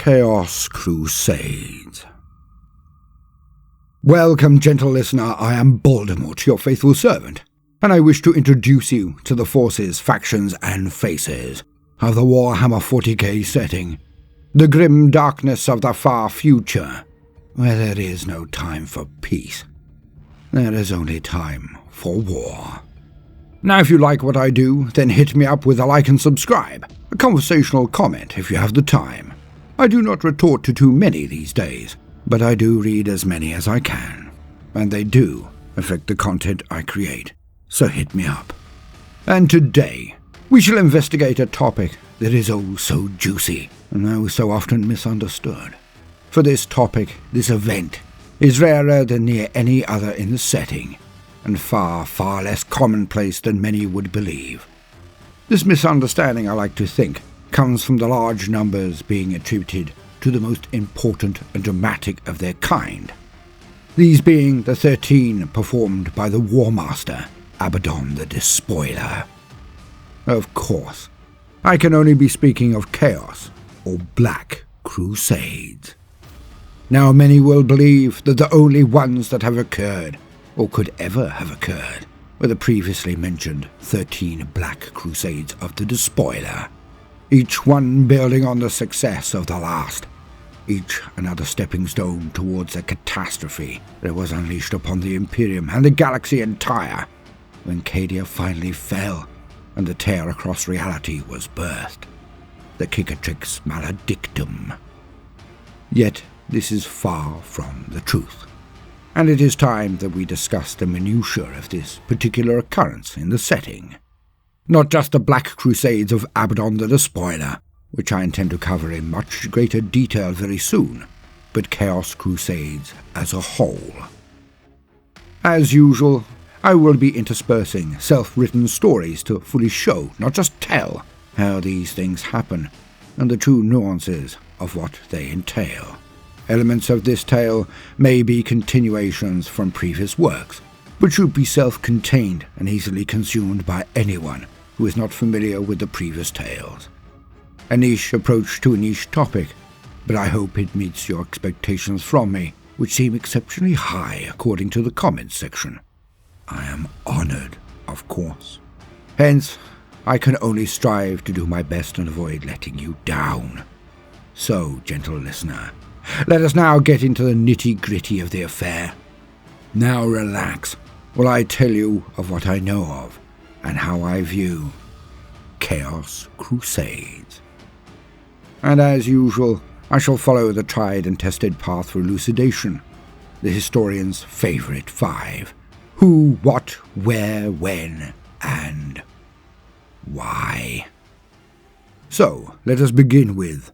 Chaos Crusades. Welcome, gentle listener, I am Baldermort, your faithful servant, and I wish to introduce you to the forces, factions, and faces of the Warhammer 40k setting, the grim darkness of the far future, where there is no time for peace. There is only time for war. Now, if you like what I do, then hit me up with a like and subscribe, a conversational comment if you have the time. I do not retort to too many these days, but I do read as many as I can, and they do affect the content I create, so hit me up. And today, we shall investigate a topic that is oh so juicy, and oh so often misunderstood. For this topic, this event, is rarer than near any other in the setting, and far, far less commonplace than many would believe. This misunderstanding, I like to think, comes from the large numbers being attributed to the most important and dramatic of their kind. These being the 13 performed by the War Master, Abaddon the Despoiler. Of course, I can only be speaking of Chaos, or Black Crusades. Now many will believe that the only ones that have occurred, or could ever have occurred, were the previously mentioned 13 Black Crusades of the Despoiler, each one building on the success of the last, each another stepping stone towards a catastrophe that was unleashed upon the Imperium and the galaxy entire, when Cadia finally fell and the tear across reality was birthed, the Cicatrix Maledictum. Yet this is far from the truth, and it is time that we discuss the minutiae of this particular occurrence in the setting. Not just the Black Crusades of Abaddon the Despoiler, which I intend to cover in much greater detail very soon, but Chaos Crusades as a whole. As usual, I will be interspersing self-written stories to fully show, not just tell, how these things happen, and the true nuances of what they entail. Elements of this tale may be continuations from previous works, but should be self-contained and easily consumed by anyone who is not familiar with the previous tales. A niche approach to a niche topic, but I hope it meets your expectations from me, which seem exceptionally high according to the comments section. I am honored, of course. Hence, I can only strive to do my best and avoid letting you down. So, gentle listener, let us now get into the nitty-gritty of the affair. Now relax while I tell you of what I know of, and how I view Chaos Crusades. And as usual, I shall follow the tried and tested path for elucidation, the historian's favourite 5. Who, what, where, when, and why. So, let us begin with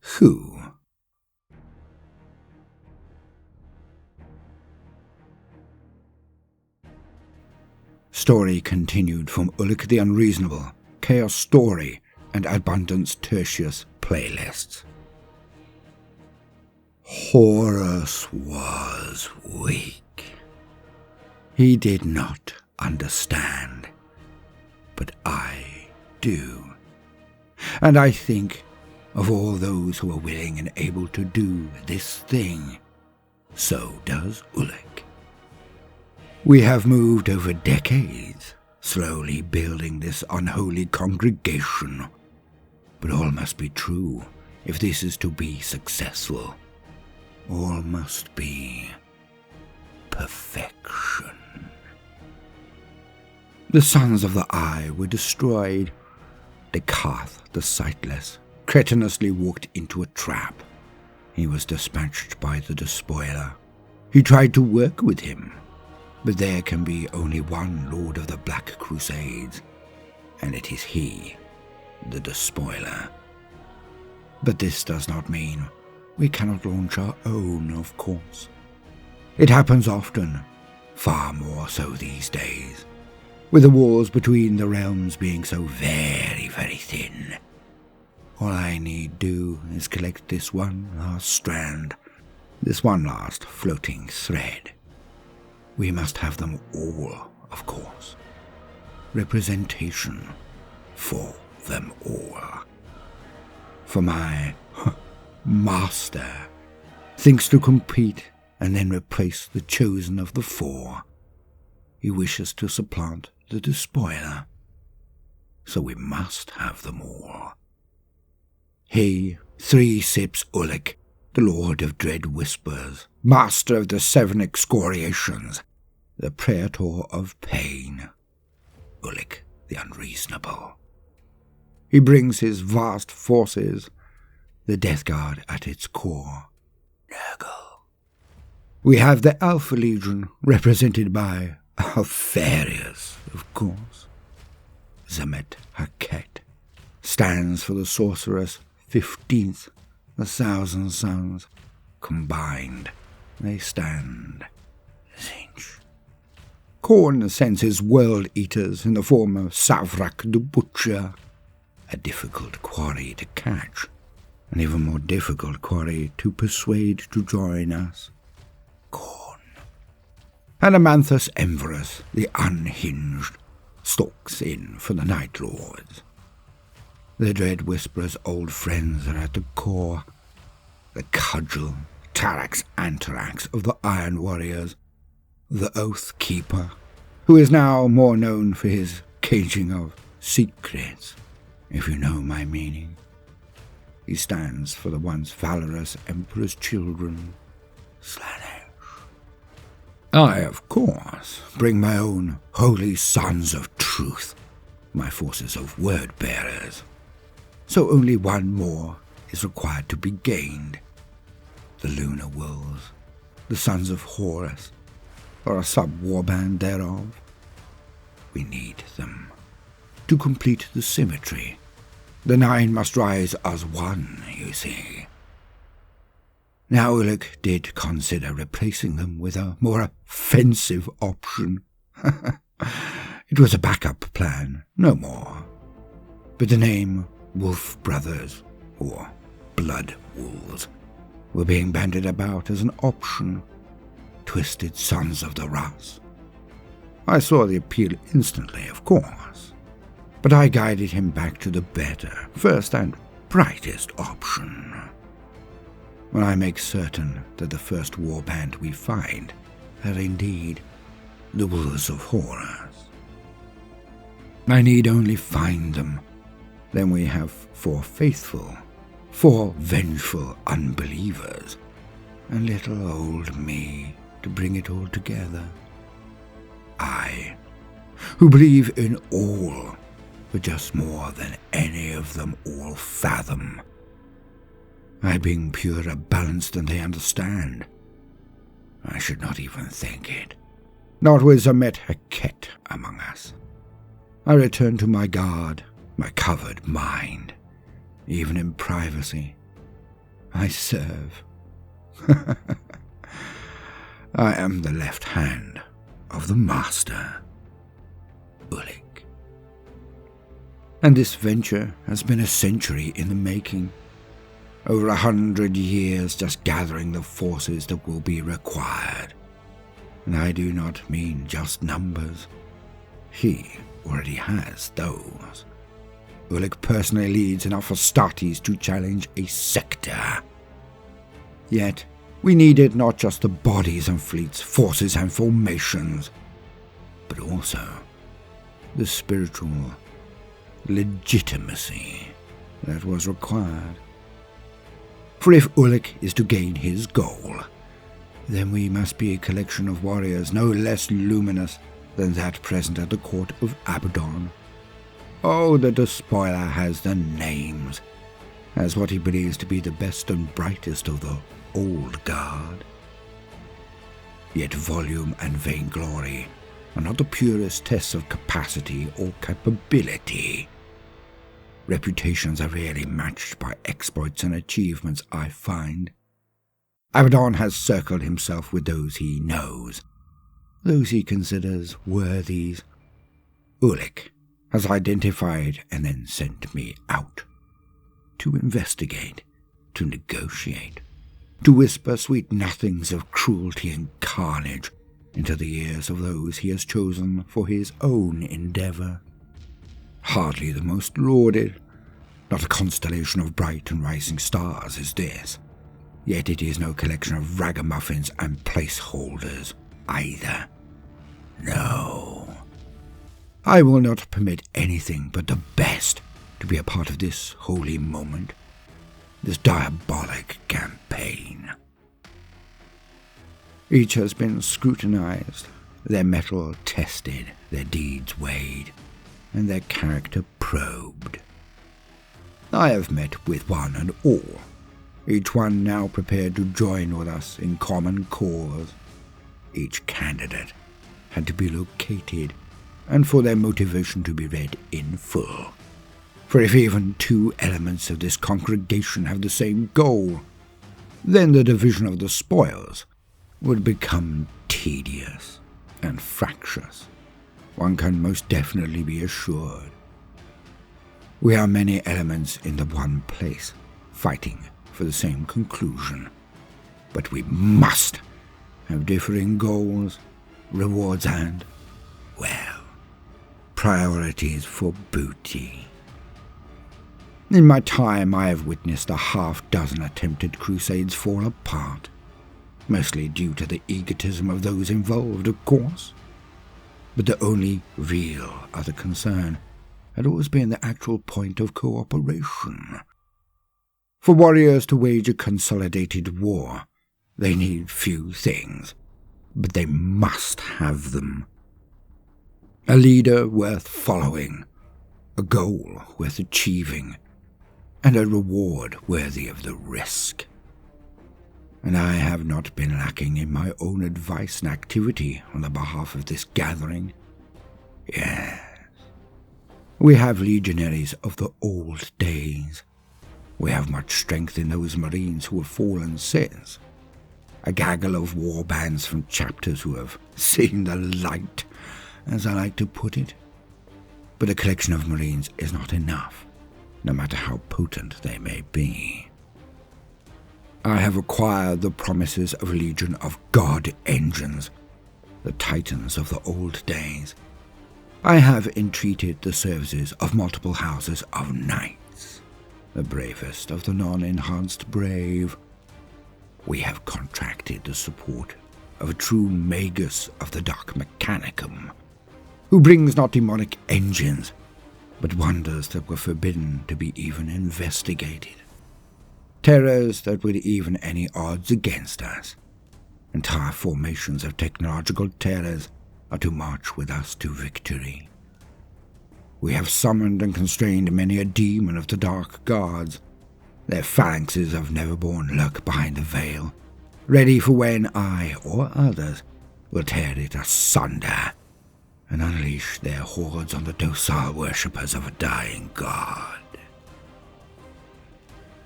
who. Story continued from Ulick the Unreasonable, Chaos Story, and Abundance Tertius playlists. Horus was weak. He did not understand, but I do. And I think of all those who are willing and able to do this thing, so does Ulick. We have moved over decades, slowly building this unholy congregation. But all must be true if this is to be successful. All must be perfection. The Sons of the Eye were destroyed. Descartes, the sightless, cretiноusly walked into a trap. He was dispatched by the Despoiler. He tried to work with him. But there can be only one Lord of the Black Crusades, and it is he, the Despoiler. But this does not mean we cannot launch our own, of course. It happens often, far more so these days, with the wars between the realms being so very, very thin. All I need do is collect this one last strand, this one last floating thread. We must have them all, of course. Representation for them all. For my master, thinks to compete and then replace the chosen of the four. He wishes to supplant the despoiler, so we must have them all. He, 3 sips Ulick, the Lord of Dread Whispers, master of the 7 excoriations, the Praetor of Pain, Ulick the Unreasonable. He brings his vast forces, the Death Guard at its core. Nurgle. We have the Alpha Legion, represented by Alfarius, of course. Zamet Haket stands for the Sorceress 15th, the Thousand Sons. Combined, they stand. Zinch. Khorne sends his world eaters in the form of Savrak the Butcher, a difficult quarry to catch, an even more difficult quarry to persuade to join us. Khorne. Adamanthus Emverus, the Unhinged, stalks in for the Night Lords. The Dread Whisperer's old friends are at the core. The Cudgel, Tarax Antarax of the Iron Warriors, the Oath Keeper, who is now more known for his caging of secrets, if you know my meaning. He stands for the once valorous Emperor's children, Slanesh. I, of course, bring my own holy sons of truth, my forces of word-bearers. So only one more is required to be gained. The Lunar Wolves, the sons of Horus, or a sub-warband thereof. We need them. To complete the symmetry, the 9 must rise as one, you see. Now Ulick did consider replacing them with a more offensive option. It was a backup plan, no more. But the name Wolf Brothers, or Blood Wolves, were being bandied about as an option. Twisted sons of the Rus. I saw the appeal instantly, of course, but I guided him back to the better, first and brightest option. When I make certain that the first warband we find are indeed the Wolves of Horus. I need only find them. Then we have 4 faithful, 4 vengeful unbelievers, and little old me to bring it all together. I, who believe in all, but just more than any of them all fathom. I being purer balanced than they understand. I should not even think it. Not with Zamet Haket among us. I return to my guard, my covered mind. Even in privacy, I serve. I am the left hand of the master, Ulick. And this venture has been a century in the making. Over 100 years just gathering the forces that will be required. And I do not mean just numbers. He already has those. Ulick personally leads enough Astartes to challenge a sector. Yet, we needed not just the bodies and fleets, forces and formations, but also the spiritual legitimacy that was required. For if Ulick is to gain his goal, then we must be a collection of warriors no less luminous than that present at the court of Abaddon. Oh, the despoiler has the names, as what he believes to be the best and brightest of the old guard. Yet volume and vainglory are not the purest tests of capacity or capability. Reputations are rarely matched by exploits and achievements, I find. Abaddon has circled himself with those he knows, those he considers worthies. Ulick has identified and then sent me out to investigate, to negotiate, to whisper sweet nothings of cruelty and carnage into the ears of those he has chosen for his own endeavour. Hardly the most lauded, Not a constellation of bright and rising stars is this, yet it is no collection of ragamuffins and placeholders either. No. I will not permit anything but the best to be a part of this holy moment, this diabolic campaign. Each has been scrutinized, their mettle tested, their deeds weighed, and their character probed. I have met with one and all, each one now prepared to join with us in common cause. Each candidate had to be located, and for their motivation to be read in full. For if even two elements of this congregation have the same goal, then the division of the spoils would become tedious and fractious. One can most definitely be assured. We are many elements in the one place, fighting for the same conclusion. But we must have differing goals, rewards and, well, priorities for booty. In my time I have witnessed a half-dozen attempted crusades fall apart, mostly due to the egotism of those involved, of course. But the only real other concern had always been the actual point of cooperation. For warriors to wage a consolidated war, they need few things, but they must have them. A leader worth following, a goal worth achieving, and a reward worthy of the risk. And I have not been lacking in my own advice and activity on the behalf of this gathering. Yes, we have legionaries of the old days. We have much strength in those marines who have fallen since. A gaggle of war bands from chapters who have seen the light, as I like to put it. But a collection of marines is not enough, no matter how potent they may be. I have acquired the promises of a legion of god engines, the titans of the old days. I have entreated the services of multiple houses of knights, the bravest of the non-enhanced brave. We have contracted the support of a true magus of the Dark Mechanicum, who brings not demonic engines, but wonders that were forbidden to be even investigated. Terrors that would even any odds against us. Entire formations of technological terrors are to march with us to victory. We have summoned and constrained many a demon of the dark gods. Their phalanxes of Neverborn lurk behind the veil, ready for when I, or others, will tear it asunder and unleash their hordes on the docile worshippers of a dying god.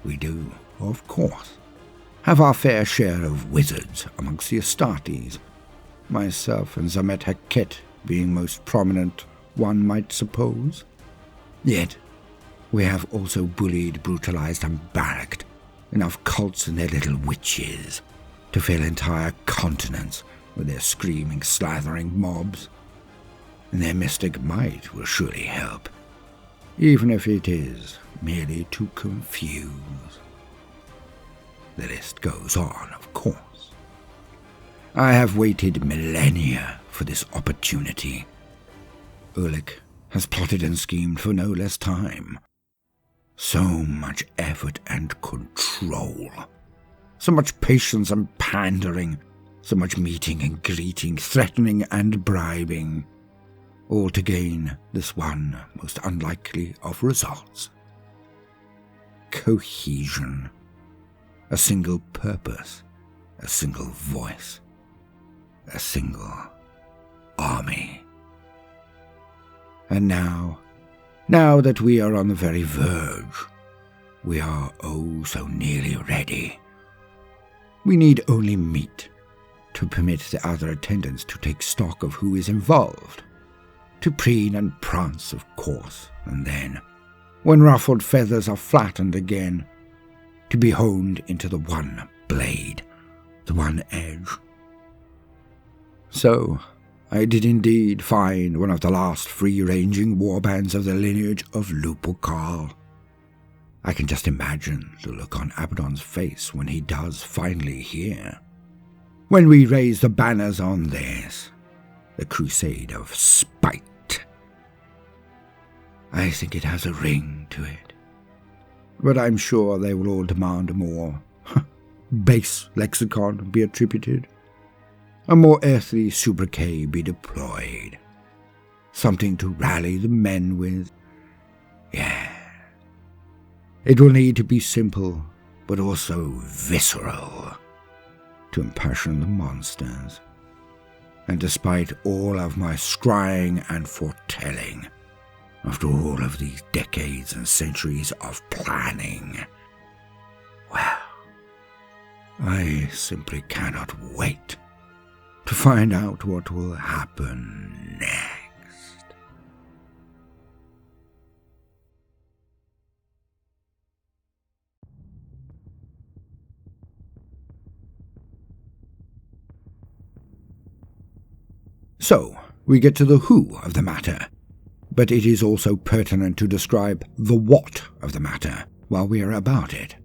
We do, of course, have our fair share of wizards amongst the Astartes, myself and Zamet Haket being most prominent, one might suppose. Yet, we have also bullied, brutalized, and barracked enough cults and their little witches to fill entire continents with their screaming, slathering mobs. And their mystic might will surely help, even if it is merely to confuse. The list goes on, of course. I have waited millennia for this opportunity. Ulic has plotted and schemed for no less time. So much effort and control. So much patience and pandering. So much meeting and greeting, threatening and bribing. All to gain this one most unlikely of results. Cohesion. A single purpose. A single voice. A single army. And now that we are on the very verge, we are oh so nearly ready. We need only meet to permit the other attendants to take stock of who is involved, to preen and prance, of course, and then, when ruffled feathers are flattened again, to be honed into the one blade, the one edge. So, I did indeed find one of the last free-ranging warbands of the lineage of Lupercal. I can just imagine the look on Abaddon's face when he does finally hear. When we raise the banners on this, the Crusade of Spite. I think it has a ring to it. But I'm sure they will all demand a more base lexicon be attributed, a more earthly sobriquet be deployed, something to rally the men with. Yeah. It will need to be simple, but also visceral, to impassion the monsters. And despite all of my scrying and foretelling, after all of these decades and centuries of planning, well, I simply cannot wait to find out what will happen next. So, we get to the who of the matter, but it is also pertinent to describe the what of the matter while we are about it.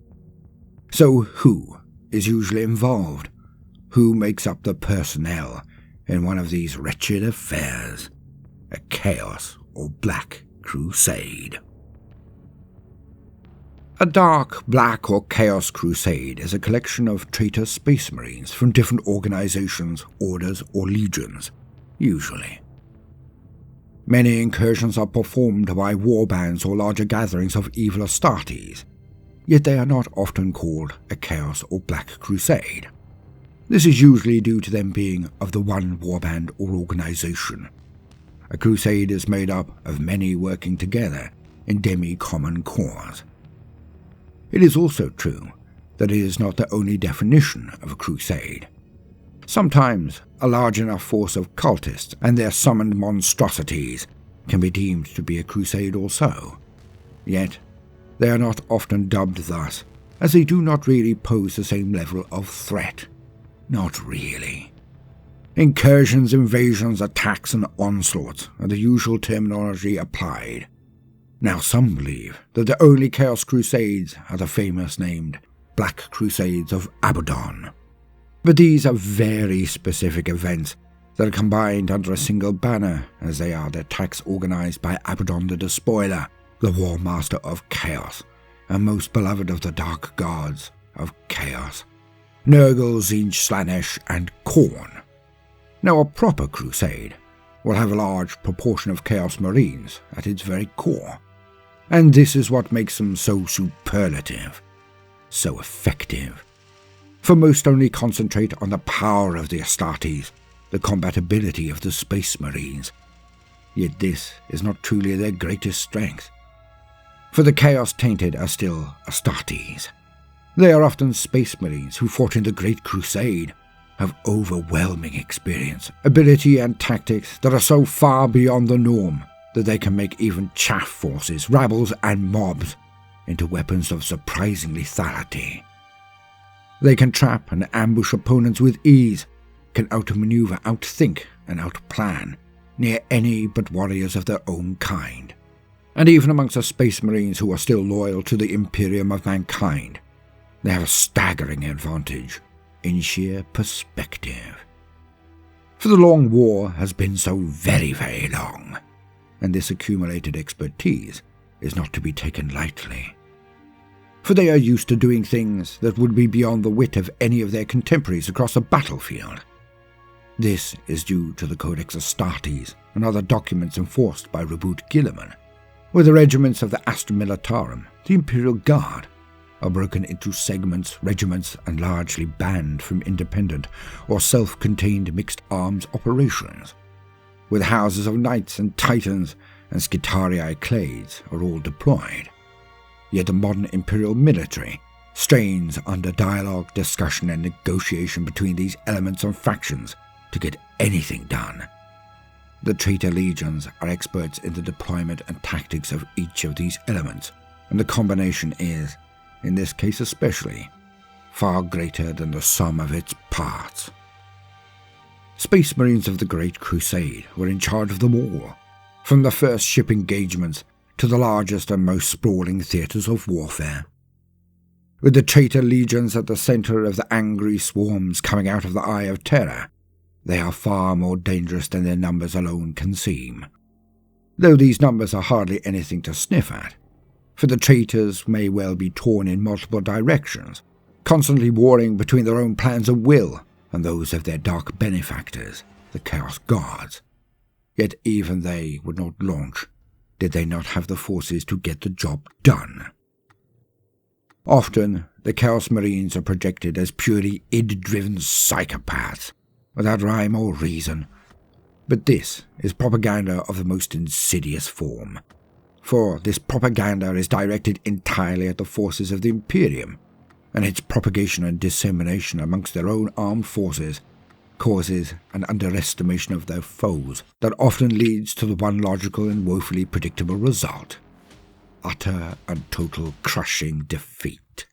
So, who is usually involved? Who makes up the personnel in one of these wretched affairs? A Chaos or Black Crusade. A Dark, Black or Chaos Crusade is a collection of traitor space marines from different organizations, orders or legions, usually. Many incursions are performed by warbands or larger gatherings of evil Astartes, yet they are not often called a Chaos or Black Crusade. This is usually due to them being of the one warband or organization. A crusade is made up of many working together in demi-common cause. It is also true that it is not the only definition of a crusade. Sometimes a large enough force of cultists and their summoned monstrosities can be deemed to be a crusade also. Yet, they are not often dubbed thus, as they do not really pose the same level of threat. Not really. Incursions, invasions, attacks, and onslaughts are the usual terminology applied. Now some believe that the only Chaos Crusades are the famous named Black Crusades of Abaddon. But these are very specific events that are combined under a single banner, as they are the attacks organized by Abaddon the Despoiler, the War Master of Chaos, and most beloved of the Dark Gods of Chaos, Nurgle, Tzeentch, Slaanesh, and Khorne. Now a proper crusade will have a large proportion of Chaos Marines at its very core, and this is what makes them so superlative, so effective. For most only concentrate on the power of the Astartes, the combatability of the Space Marines, yet this is not truly their greatest strength. For the Chaos-tainted are still Astartes. They are often Space Marines who fought in the Great Crusade, have overwhelming experience, ability and tactics that are so far beyond the norm that they can make even chaff forces, rabbles and mobs into weapons of surprising lethality. They can trap and ambush opponents with ease, can outmaneuver, outthink and outplan near any but warriors of their own kind. And even amongst the Space Marines who are still loyal to the Imperium of mankind, they have a staggering advantage in sheer perspective. For the long war has been so very, very long, and this accumulated expertise is not to be taken lightly. For they are used to doing things that would be beyond the wit of any of their contemporaries across the battlefield. This is due to the Codex Astartes and other documents enforced by Reboot Guilliman, where the regiments of the Astra Militarum, the Imperial Guard, are broken into segments, regiments, and largely banned from independent or self-contained mixed arms operations, with houses of knights and titans and Skitarii clades are all deployed. Yet the modern Imperial military strains under dialogue, discussion, and negotiation between these elements and factions to get anything done. The traitor legions are experts in the deployment and tactics of each of these elements, and the combination is, in this case especially, far greater than the sum of its parts. Space Marines of the Great Crusade were in charge of them all, from the first ship engagements to the largest and most sprawling theatres of warfare. With the traitor legions at the centre of the angry swarms coming out of the Eye of Terror, they are far more dangerous than their numbers alone can seem. Though these numbers are hardly anything to sniff at, for the traitors may well be torn in multiple directions, constantly warring between their own plans of will and those of their dark benefactors, the Chaos Guards. Yet even they would not launch did they not have the forces to get the job done. Often, the Chaos Marines are projected as purely id-driven psychopaths, without rhyme or reason. But this is propaganda of the most insidious form, for this propaganda is directed entirely at the forces of the Imperium, and its propagation and dissemination amongst their own armed forces causes an underestimation of their foes that often leads to the one logical and woefully predictable result: utter and total crushing defeat.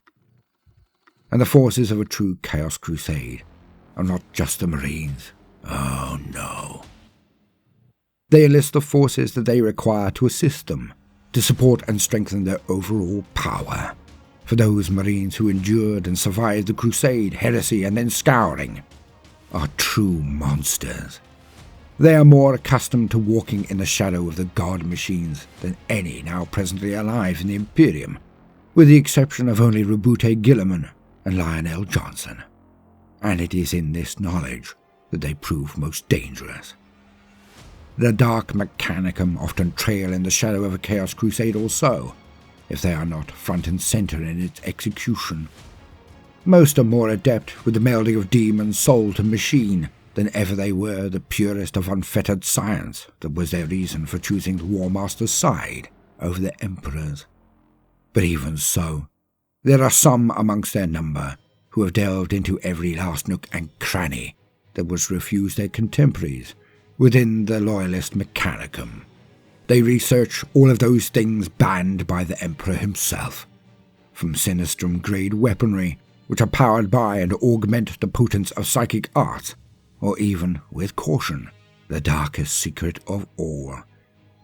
And the forces of a true Chaos Crusade are not just the Marines. Oh no. They enlist the forces that they require to assist them, to support and strengthen their overall power. For those Marines who endured and survived the Crusade, heresy, and then scouring are true monsters. They are more accustomed to walking in the shadow of the guard machines than any now presently alive in the Imperium, with the exception of only Rabute Gilliman and Lionel Johnson. And it is in this knowledge that they prove most dangerous. The dark mechanicum often trail in the shadow of a Chaos Crusade also, if they are not front and centre in its execution. Most are more adept with the melding of demon soul to machine than ever they were the purest of unfettered science that was their reason for choosing the War Master's side over the Emperor's. But even so, there are some amongst their number who have delved into every last nook and cranny that was refused their contemporaries within the Loyalist mechanicum. They research all of those things banned by the Emperor himself, from Sinistrum-grade weaponry, which are powered by and augment the potence of psychic arts, or even, with caution, the darkest secret of all,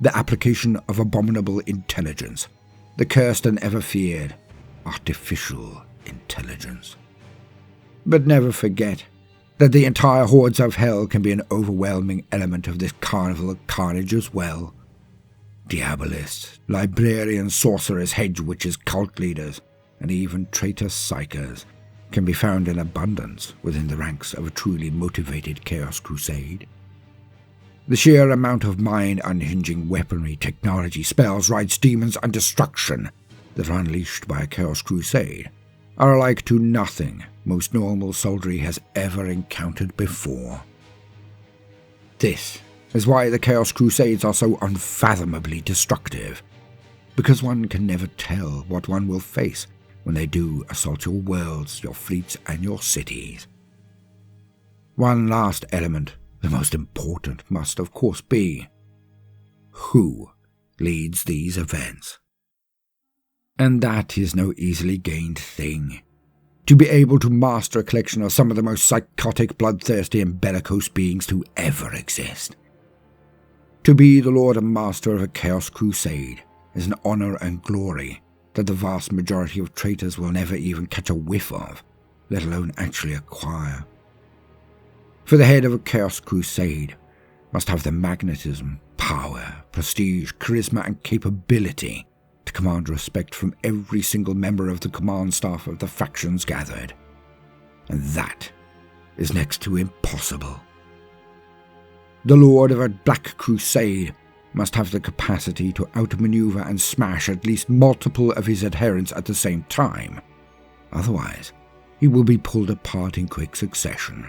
the application of abominable intelligence, the cursed and ever-feared artificial intelligence. But never forget that the entire hordes of hell can be an overwhelming element of this carnival of carnage as well. Diabolists, librarians, sorcerers, hedge witches, cult leaders, and even traitor psychers can be found in abundance within the ranks of a truly motivated Chaos Crusade. The sheer amount of mind-unhinging weaponry, technology, spells, rites, demons, and destruction that are unleashed by a Chaos Crusade are alike to nothing most normal soldiery has ever encountered before. This is why the Chaos Crusades are so unfathomably destructive, because one can never tell what one will face when they do assault your worlds, your fleets, and your cities. One last element, the most important, must of course be: who leads these events? And that is no easily gained thing. To be able to master a collection of some of the most psychotic, bloodthirsty, and bellicose beings to ever exist. To be the Lord and Master of a Chaos Crusade is an honour and glory that the vast majority of traitors will never even catch a whiff of, let alone actually acquire. For the head of a Chaos Crusade must have the magnetism, power, prestige, charisma, and capability to command respect from every single member of the command staff of the factions gathered. And that is next to impossible. The Lord of a Black Crusade must have the capacity to outmaneuver and smash at least multiple of his adherents at the same time. Otherwise, he will be pulled apart in quick succession.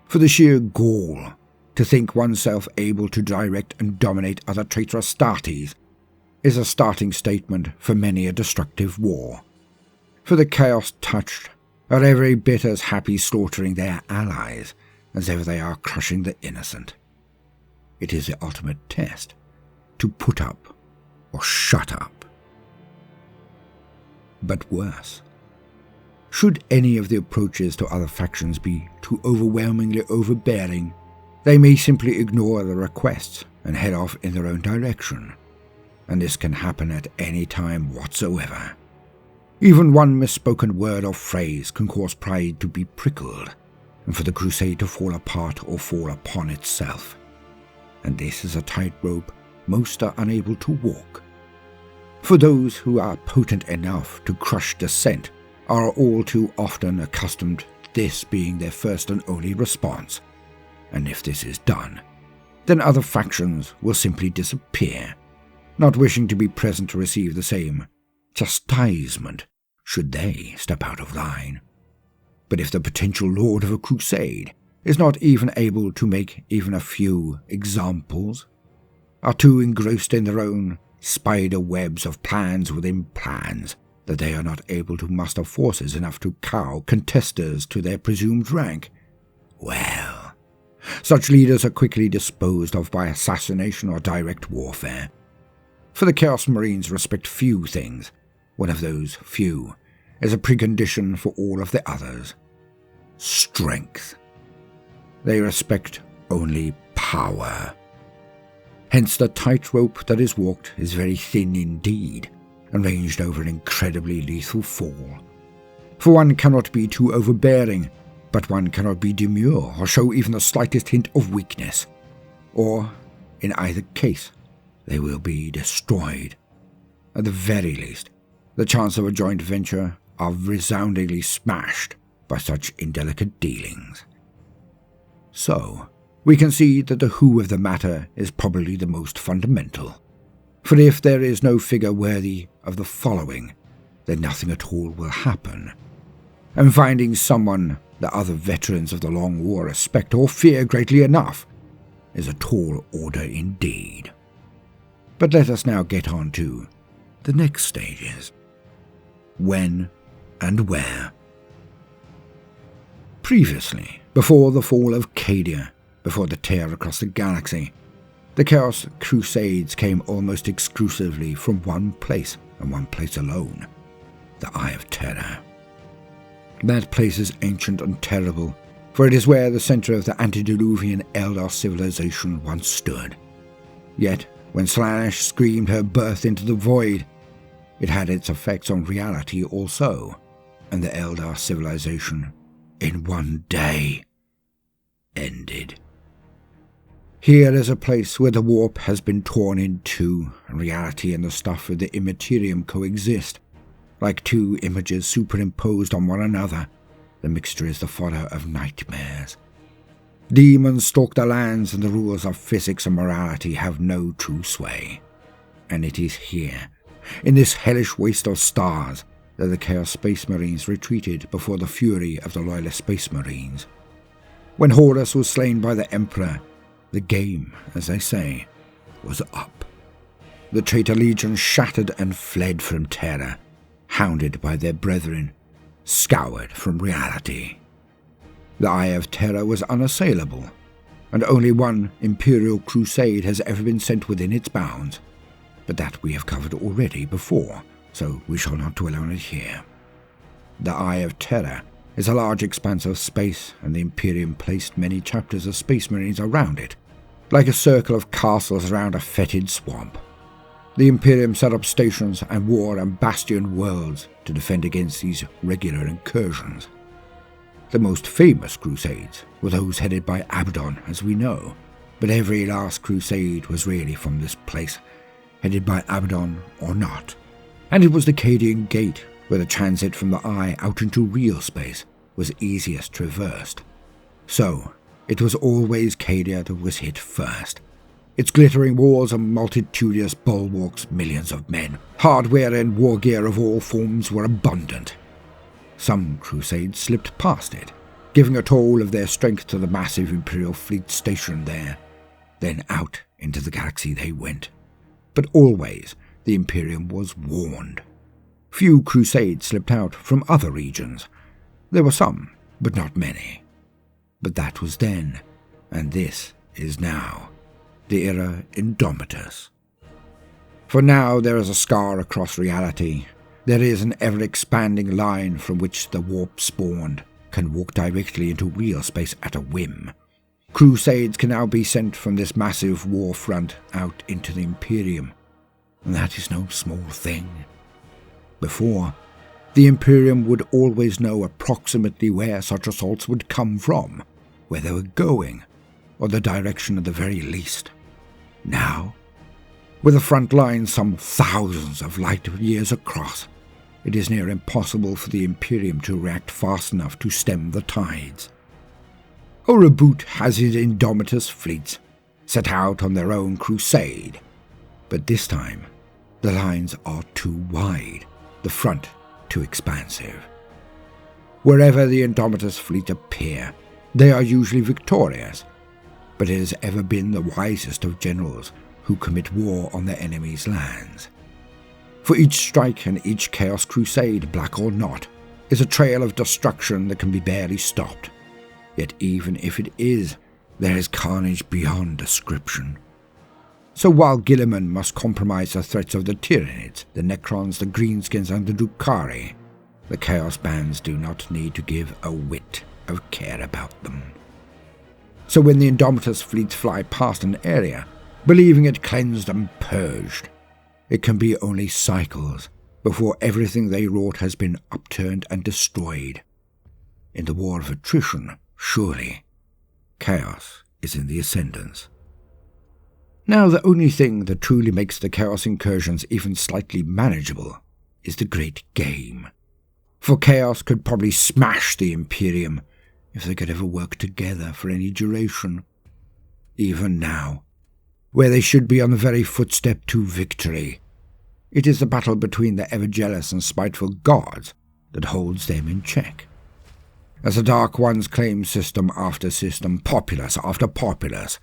For the sheer gall to think oneself able to direct and dominate other traitorous Astartes is a starting statement for many a destructive war. For the chaos touched are every bit as happy slaughtering their allies as ever they are crushing the innocent. It is the ultimate test, to put up or shut up. But worse, should any of the approaches to other factions be too overwhelmingly overbearing, they may simply ignore the requests and head off in their own direction. and this can happen at any time whatsoever. Even one misspoken word or phrase can cause pride to be prickled, and for the crusade to fall apart or fall upon itself. And this is a tightrope most are unable to walk. For those who are potent enough to crush dissent are all too often accustomed to this being their first and only response, and if this is done, then other factions will simply disappear, not wishing to be present to receive the same chastisement should they step out of line. But if the potential lord of a crusade is not even able to make even a few examples, are too engrossed in their own spider webs of plans within plans, that they are not able to muster forces enough to cow contesters to their presumed rank, well, such leaders are quickly disposed of by assassination or direct warfare. For the Chaos Marines respect few things. One of those few is a precondition for all of the others: strength. They respect only power. Hence the tightrope that is walked is very thin indeed, and ranged over an incredibly lethal fall. For one cannot be too overbearing, but one cannot be demure or show even the slightest hint of weakness, or, in either case, they will be destroyed. At the very least, the chance of a joint venture are resoundingly smashed by such indelicate dealings. So, we can see that the who of the matter is probably the most fundamental. For if there is no figure worthy of the following, then nothing at all will happen. And finding someone the other veterans of the Long War respect or fear greatly enough is a tall order indeed. But let us now get on to the next stages. When and where. Previously, before the fall of Cadia, before the tear across the galaxy, the Chaos Crusades came almost exclusively from one place, and one place alone: the Eye of Terror. That place is ancient and terrible, for it is where the center of the antediluvian Eldar civilization once stood. Yet, when Slaanesh screamed her birth into the void, it had its effects on reality also, and the Eldar civilization, in one day, ended. Here is a place where the warp has been torn in two, and reality and the stuff of the immaterium coexist. Like two images superimposed on one another, the mixture is the fodder of nightmares. Demons stalk the lands, and the rules of physics and morality have no true sway. And it is here, in this hellish waste of stars, that the Chaos Space Marines retreated before the fury of the Loyalist Space Marines. When Horus was slain by the Emperor, the game, as they say, was up. The traitor legion shattered and fled from Terra, hounded by their brethren, scoured from reality. The Eye of Terror was unassailable, and only one Imperial Crusade has ever been sent within its bounds, but that we have covered already before, so we shall not dwell on it here. The Eye of Terror is a large expanse of space, and the Imperium placed many chapters of Space Marines around it, like a circle of castles around a fetid swamp. The Imperium set up stations and war and bastion worlds to defend against these regular incursions. The most famous crusades were those headed by Abaddon, as we know, but every last crusade was really from this place, headed by Abaddon or not. And it was the Cadian Gate, where the transit from the Eye out into real space was easiest traversed. So, it was always Cadia that was hit first. Its glittering walls and multitudinous bulwarks, millions of men, hardware and war gear of all forms were abundant. Some crusades slipped past it, giving a toll of their strength to the massive Imperial fleet stationed there. Then out into the galaxy they went. But always the Imperium was warned. Few crusades slipped out from other regions. There were some, but not many. But that was then, and this is now. The era Indomitus. For now there is a scar across reality. There is an ever-expanding line from which the warp spawned can walk directly into real space at a whim. Crusades can now be sent from this massive war front out into the Imperium. and that is no small thing. Before, the Imperium would always know approximately where such assaults would come from, where they were going, or the direction at the very least. Now, with the front line some thousands of light years across, it is near impossible for the Imperium to react fast enough to stem the tides. Oribut has his Indomitus fleets set out on their own crusade, but this time the lines are too wide, the front too expansive. Wherever the Indomitus fleet appear, they are usually victorious, but it has ever been the wisest of generals who commit war on their enemy's lands. For each strike and each Chaos Crusade, black or not, is a trail of destruction that can be barely stopped. Yet even if it is, there is carnage beyond description. So while Guilliman must compromise the threats of the Tyranids, the Necrons, the Greenskins and the Drukhari, the Chaos Bands do not need to give a whit of care about them. So when the Indomitus fleets fly past an area, believing it cleansed and purged, it can be only cycles before everything they wrought has been upturned and destroyed. In the war of attrition, surely, chaos is in the ascendance. Now the only thing that truly makes the chaos incursions even slightly manageable is the great game. For chaos could probably smash the Imperium if they could ever work together for any duration. Even now, where they should be on the very footstep to victory, it is the battle between the ever-jealous and spiteful gods that holds them in check. As the Dark Ones claim system after system, populace after populace,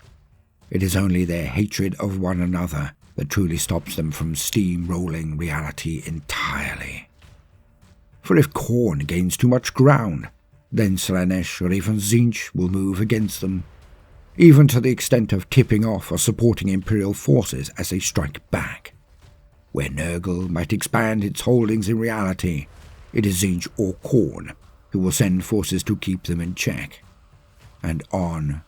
it is only their hatred of one another that truly stops them from steamrolling reality entirely. For if Khorne gains too much ground, then Slaanesh or even Tzeentch will move against them, even to the extent of tipping off or supporting Imperial forces as they strike back. Where Nurgle might expand its holdings in reality, it is Tzeentch or Khorne who will send forces to keep them in check. And on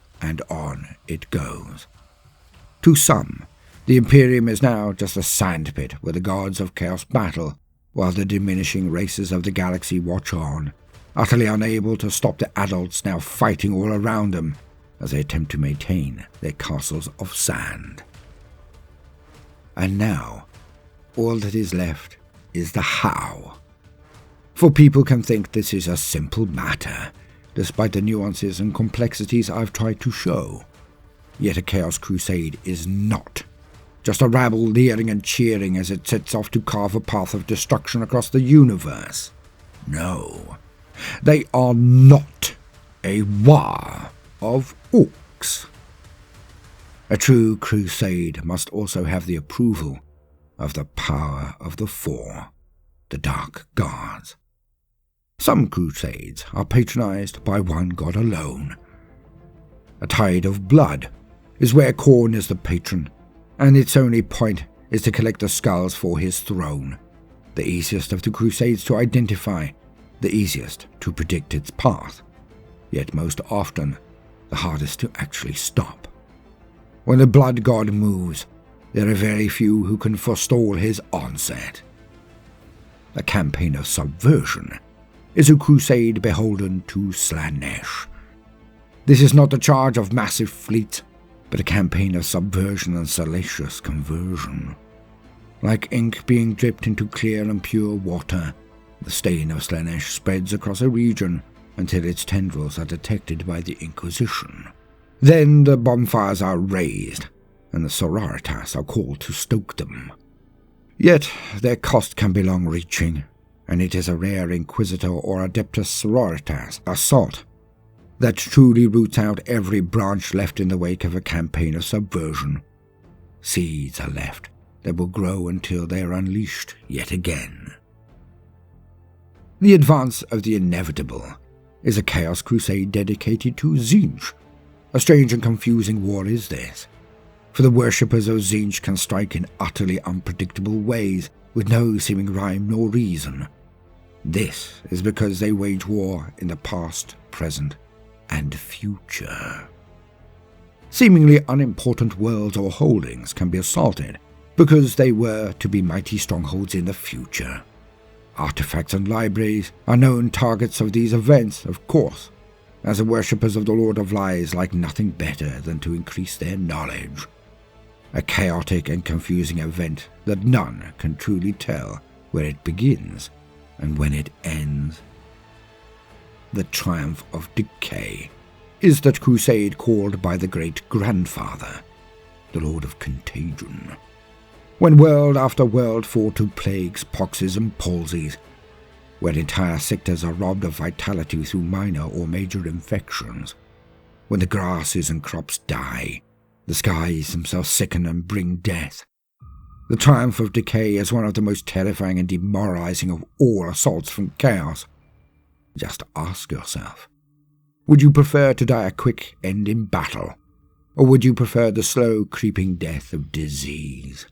it goes. To some, the Imperium is now just a sandpit where the gods of chaos battle, while the diminishing races of the galaxy watch on, utterly unable to stop the adults now fighting all around them as they attempt to maintain their castles of sand. And now, all that is left is the how. For people can think this is a simple matter, despite the nuances and complexities I've tried to show. Yet a Chaos Crusade is not just a rabble leering and cheering as it sets off to carve a path of destruction across the universe. No, they are not a war of orcs. A true crusade must also have the approval of the power of the Four, the Dark Gods. Some crusades are patronized by one god alone. A Tide of Blood is where Khorne is the patron, and its only point is to collect the skulls for his throne, the easiest of the crusades to identify, the easiest to predict its path, yet most often the hardest to actually stop. When the blood god moves, there are very few who can forestall his onset. A campaign of subversion is a crusade beholden to Slaanesh. This is not the charge of massive fleets, but a campaign of subversion and salacious conversion. Like ink being dripped into clear and pure water, the stain of Slaanesh spreads across a region until its tendrils are detected by the Inquisition. Then the bonfires are raised, and the sororitas are called to stoke them. Yet their cost can be long-reaching, and it is a rare Inquisitor or Adeptus Sororitas assault that truly roots out every branch left in the wake of a campaign of subversion. Seeds are left that will grow until they are unleashed yet again. The advance of the inevitable is a Chaos Crusade dedicated to Tzeentch. A strange and confusing war is this, for the worshippers of Tzeentch can strike in utterly unpredictable ways with no seeming rhyme nor reason. This is because they wage war in the past, present, and future. Seemingly unimportant worlds or holdings can be assaulted, because they were to be mighty strongholds in the future. Artifacts and libraries are known targets of these events, of course, as the worshippers of the Lord of Lies like nothing better than to increase their knowledge. A chaotic and confusing event that none can truly tell where it begins and when it ends. The triumph of decay is that crusade called by the great-grandfather, the Lord of Contagion. When world after world fall to plagues, poxes and palsies, where entire sectors are robbed of vitality through minor or major infections, when the grasses and crops die, the skies themselves sicken and bring death. The triumph of decay is one of the most terrifying and demoralizing of all assaults from chaos. Just ask yourself, would you prefer to die a quick end in battle, or would you prefer the slow creeping death of disease?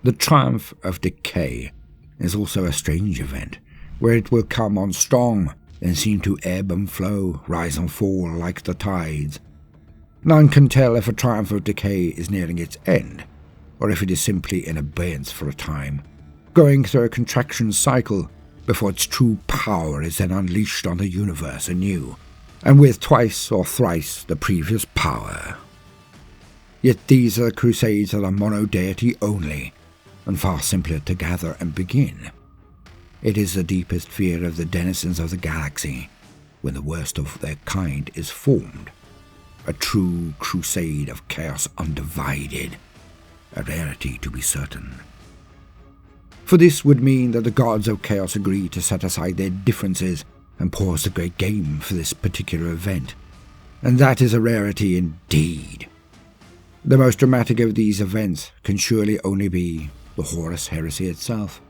The triumph of decay is also a strange event, where it will come on strong, then seem to ebb and flow, rise and fall like the tides. None can tell if a triumph of decay is nearing its end, or if it is simply in abeyance for a time, going through a contraction cycle before its true power is then unleashed on the universe anew, and with twice or thrice the previous power. Yet these are the crusades that are mono-deity only, and far simpler to gather and begin. It is the deepest fear of the denizens of the galaxy, when the worst of their kind is formed. A true crusade of chaos undivided, a rarity to be certain. For this would mean that the gods of chaos agree to set aside their differences and pause the great game for this particular event, and that is a rarity indeed. The most dramatic of these events can surely only be the Horus heresy itself,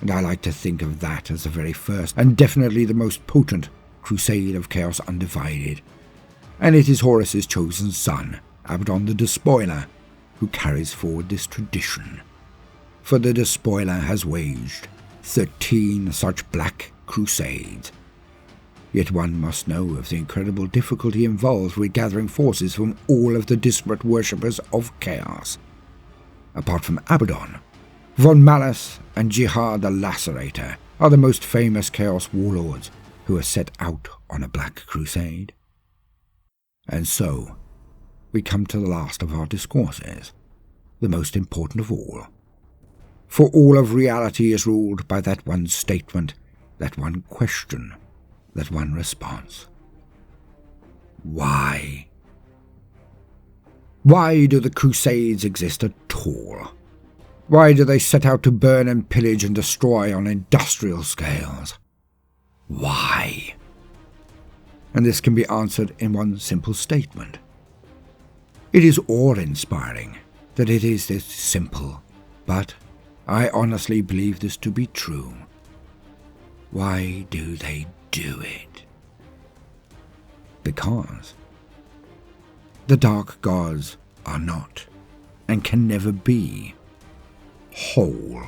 and I like to think of that as the very first and definitely the most potent crusade of chaos undivided, and it is Horus's chosen son, Abaddon the Despoiler, who carries forward this tradition. For the Despoiler has waged 13 such black crusades. Yet one must know of the incredible difficulty involved with gathering forces from all of the disparate worshippers of chaos. Apart from Abaddon, Von Malus and Jihad the Lacerator are the most famous chaos warlords who have set out on a black crusade. And so, we come to the last of our discourses, the most important of all. For all of reality is ruled by that one statement, that one question, that one response. Why? Why do the Crusades exist at all? Why do they set out to burn and pillage and destroy on industrial scales? Why? And this can be answered in one simple statement. It is awe-inspiring that it is this simple, but I honestly believe this to be true. Why do they do it? Because the dark gods are not, and can never be, whole.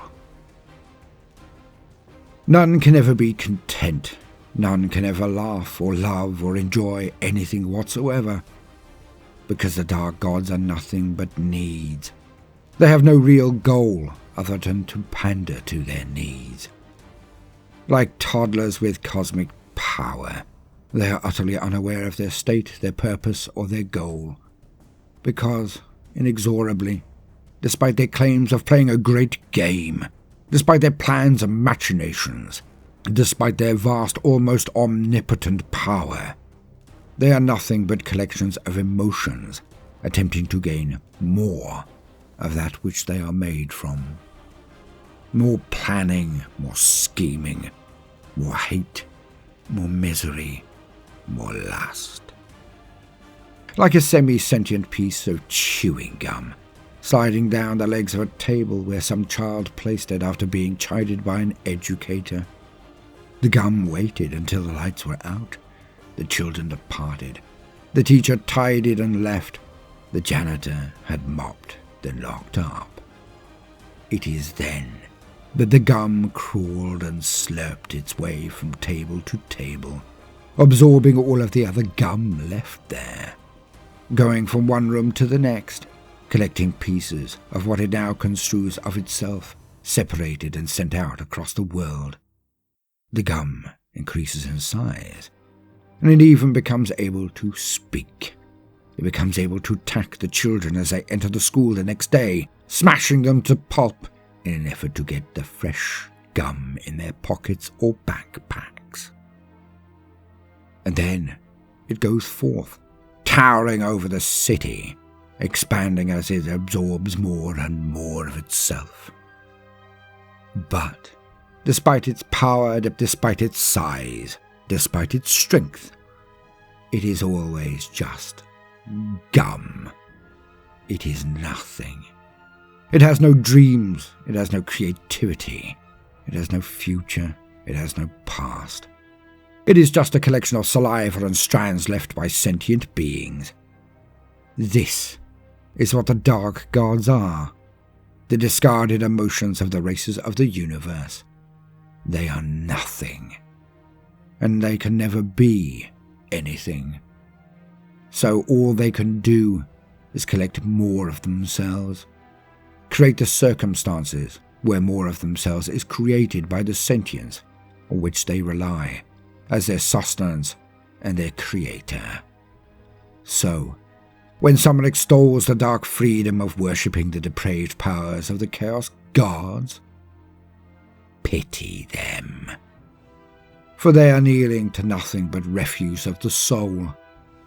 None can ever be content. None can ever laugh or love or enjoy anything whatsoever, because the dark gods are nothing but needs. They have no real goal other than to pander to their needs. Like toddlers with cosmic power, they are utterly unaware of their state, their purpose, or their goal, because, inexorably, despite their claims of playing a great game, despite their plans and machinations, despite their vast, almost omnipotent power, they are nothing but collections of emotions attempting to gain more of that which they are made from. More planning, more scheming, more hate, more misery, more lust. Like a semi-sentient piece of chewing gum, sliding down the legs of a table where some child placed it after being chided by an educator. The gum waited until the lights were out. The children departed. The teacher tidied and left. The janitor had mopped, then locked up. It is then that the gum crawled and slurped its way from table to table, absorbing all of the other gum left there, going from one room to the next, collecting pieces of what it now construes of itself, separated and sent out across the world. The gum increases in size, and it even becomes able to speak. It becomes able to attack the children as they enter the school the next day, smashing them to pulp in an effort to get the fresh gum in their pockets or backpacks. And then it goes forth, towering over the city, expanding as it absorbs more and more of itself. But despite its power, despite its size, despite its strength, it is always just gum. It is nothing. It has no dreams, it has no creativity, it has no future, it has no past. It is just a collection of saliva and strands left by sentient beings. This is what the dark gods are, the discarded emotions of the races of the universe. They are nothing, and they can never be anything. So all they can do is collect more of themselves, create the circumstances where more of themselves is created by the sentience on which they rely as their sustenance and their creator. So, when someone extols the dark freedom of worshipping the depraved powers of the Chaos Gods, pity them. For they are kneeling to nothing but refuse of the soul.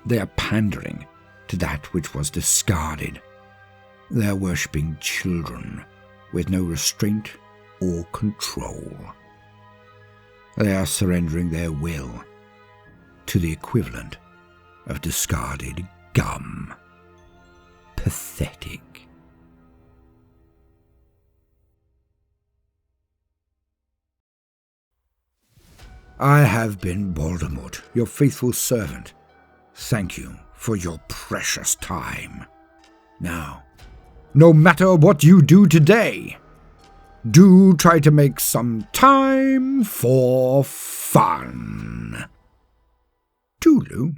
They are pandering to that which was discarded. They are worshipping children with no restraint or control. They are surrendering their will to the equivalent of discarded gum. Pathetic. I have been Baldermort, your faithful servant. Thank you for your precious time. Now, no matter what you do today, do try to make some time for fun. Toodaloo.